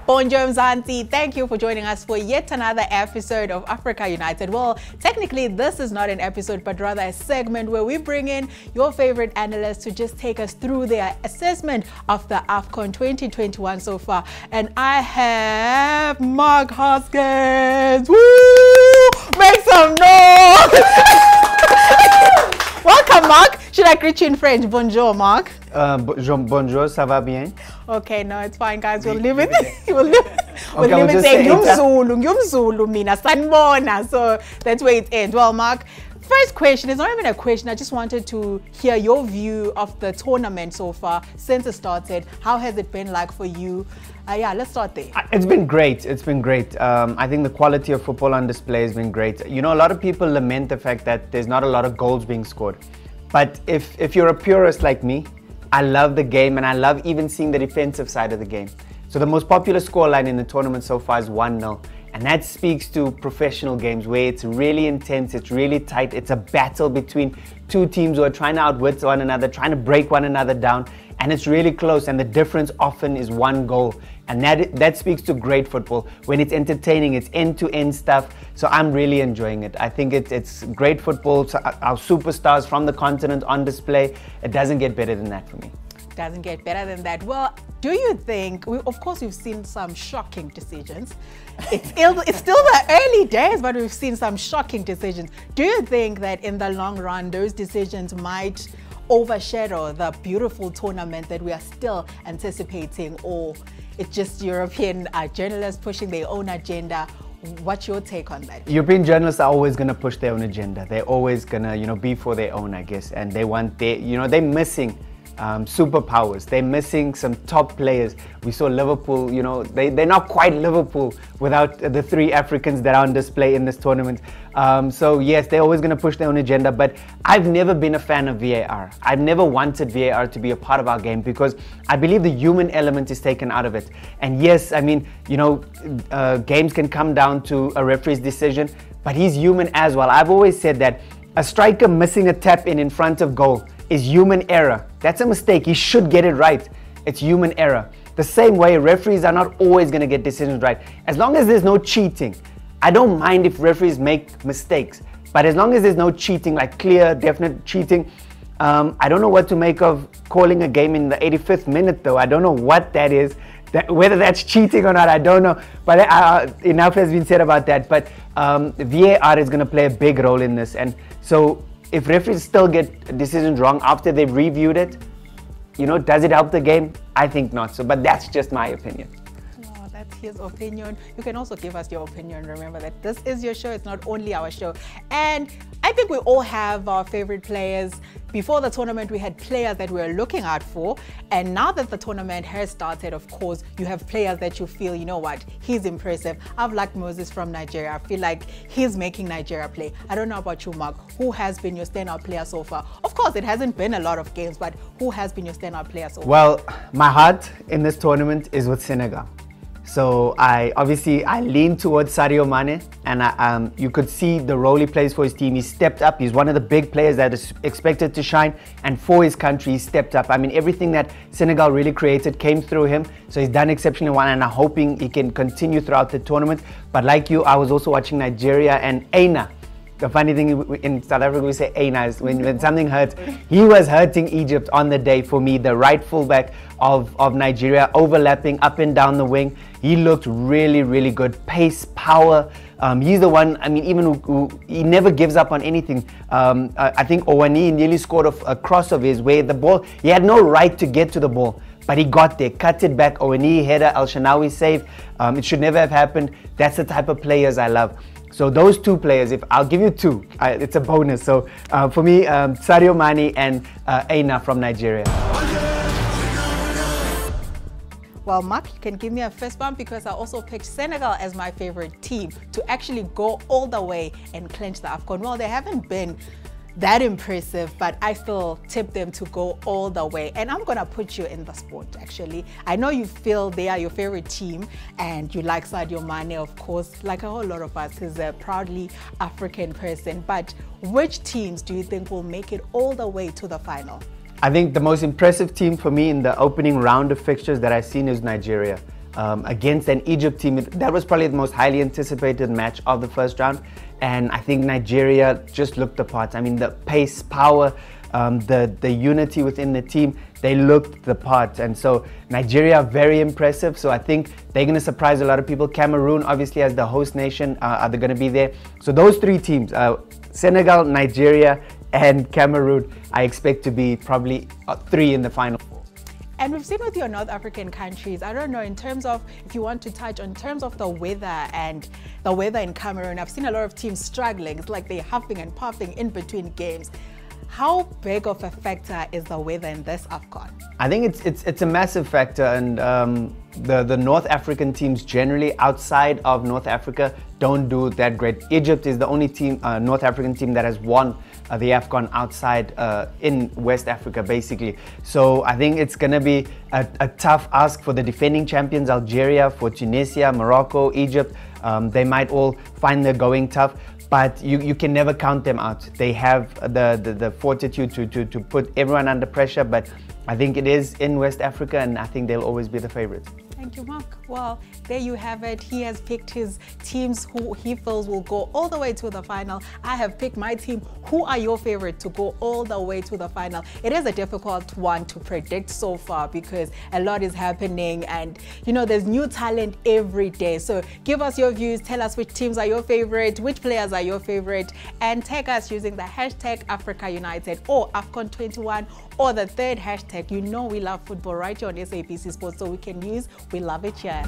Bonjour Mzansi, thank you for joining us for yet another episode of Africa United. Well, technically this is not an episode but rather a segment where we bring in your favorite analysts to just take us through their assessment of the AFCON 2021 so far. And I have Mark Haskins. Woo! Make some noise! Welcome, Mark. Should I greet you in French? Bonjour, Mark. Bonjour, ça va bien? Okay, no, it's fine, guys. We'll leave it. We'll leave it saying Ngumzulu, mina sanibona. So that's where it ends. Well, Mark, first question is not even a question. I just wanted to hear your view of the tournament so far since it started. How has it been like for you? Yeah, let's start there. It's been great. It's been great. I think the quality of football on display has been great. You know, a lot of people lament the fact that there's not a lot of goals being scored. But if you're a purist like me, I love the game and I love even seeing the defensive side of the game. So the most popular scoreline in the tournament so far is 1-0. And that speaks to professional games where it's really intense, it's really tight, it's a battle between two teams who are trying to outwit one another, trying to break one another down, and it's really close, and the difference often is one goal. And that speaks to great football. When it's entertaining, it's end-to-end stuff, so I'm really enjoying it. I think it's great football, so our superstars from the continent on display. It doesn't get better than that for me. Doesn't get better than that. Well, do you think, of course we've seen some shocking decisions. It's still the early days, but we've seen some shocking decisions. Do you think that in the long run, those decisions might overshadow the beautiful tournament that we are still anticipating, or it's just European journalists pushing their own agenda? What's your take on that? European journalists are always going to push their own agenda. They're always going to, be for their own, I guess, and they want their, they're missing superpowers. They're missing some top players. We saw Liverpool, they're not quite Liverpool without the three Africans that are on display in this tournament. So yes, they're always going to push their own agenda, but I've never been a fan of VAR. I've never wanted VAR to be a part of our game because I believe the human element is taken out of it. And yes, I mean, games can come down to a referee's decision, but he's human as well. I've always said that a striker missing a tap in front of goal is human error. That's a mistake. He should get it right. It's human error. The same way, referees are not always going to get decisions right. As long as there's no cheating, I don't mind if referees make mistakes. But as long as there's no cheating, like clear, definite cheating, I don't know what to make of calling a game in the 85th minute, though. I don't know what that is. Whether that's cheating or not, I don't know. But enough has been said about that. But VAR is going to play a big role in this. And so if referees still get decisions wrong after they've reviewed it, does it help the game? I think not. So, but that's just my opinion. Oh, that's his opinion. You can also give us your opinion. Remember that this is your show. It's not only our show. And I think we all have our favorite players. Before the tournament, we had players that we were looking out for. And now that the tournament has started, of course, you have players that you feel, you know what, he's impressive. I've liked Moses from Nigeria. I feel like he's making Nigeria play. I don't know about you, Mark. Who has been your standout player so far? Of course, it hasn't been a lot of games, but who has been your standout player so far? Well, my heart in this tournament is with Senegal. So I lean towards Sadio Mane, and you could see the role he plays for his team. He stepped up. He's one of the big players that is expected to shine, and for his country, he stepped up. I mean, everything that Senegal really created came through him. So he's done exceptionally well, and I'm hoping he can continue throughout the tournament. But like you, I was also watching Nigeria and Aina. The funny thing in South Africa, we say Aina, is when something hurts. He was hurting Egypt on the day for me, the right fullback of Nigeria, overlapping up and down the wing. He looked really, really good. Pace, power. He's the one, I mean, even who he never gives up on anything. I think Owani nearly scored a cross of his where the ball, he had no right to get to the ball, but he got there, cut it back. Owani, header, Al-Shanawi save. It should never have happened. That's the type of players I love. So those two players, if I'll give you two, it's a bonus. So for me, Sadio Mane and Aina from Nigeria. Well, Mark, you can give me a fist bump because I also picked Senegal as my favorite team to actually go all the way and clinch the AFCON. Well, they haven't been that impressive, but I still tip them to go all the way. And I'm gonna put you in the sport, actually. I know you feel they are your favorite team and you like Sadio Mane, of course, like a whole lot of us. He's a proudly African person. But which teams do you think will make it all the way to the final? I think the most impressive team for me in the opening round of fixtures that I've seen is Nigeria. against an Egypt team. That was probably the most highly anticipated match of the first round. And I think Nigeria just looked the part. I mean, the pace, power, the unity within the team, they looked the part. And so Nigeria are very impressive. So I think they're going to surprise a lot of people. Cameroon, obviously, as the host nation, are they going to be there? So those three teams, Senegal, Nigeria, and Cameroon, I expect to be probably 3 in the final 4. And we've seen with your North African countries, I don't know, in terms of, if you want to touch on terms of the weather and the weather in Cameroon, I've seen a lot of teams struggling. It's like they're huffing and puffing in between games. How big of a factor is the weather in this AFCON? I think it's a massive factor, and the North African teams generally outside of North Africa don't do that great. Egypt is the only team, North African team, that has won the AFCON outside in West Africa, basically. So I think it's going to be a tough ask for the defending champions, Algeria, for Tunisia, Morocco, Egypt. They might all find their going tough. But you can never count them out. They have the fortitude to put everyone under pressure, but I think it is in West Africa, and I think they'll always be the favorites. Thank you, Mark. Well, there you have it. He has picked his teams who he feels will go all the way to the final. I have picked my team. Who are your favorite to go all the way to the final? It is a difficult one to predict so far because a lot is happening, and you know, there's new talent every day. So give us your views. Tell us which teams are your favorite, which players are your favorite, and tag us using the hashtag Africa United or AFCON21 or the third hashtag. You know we love football right here on SABC Sport, so we can use We Love It here.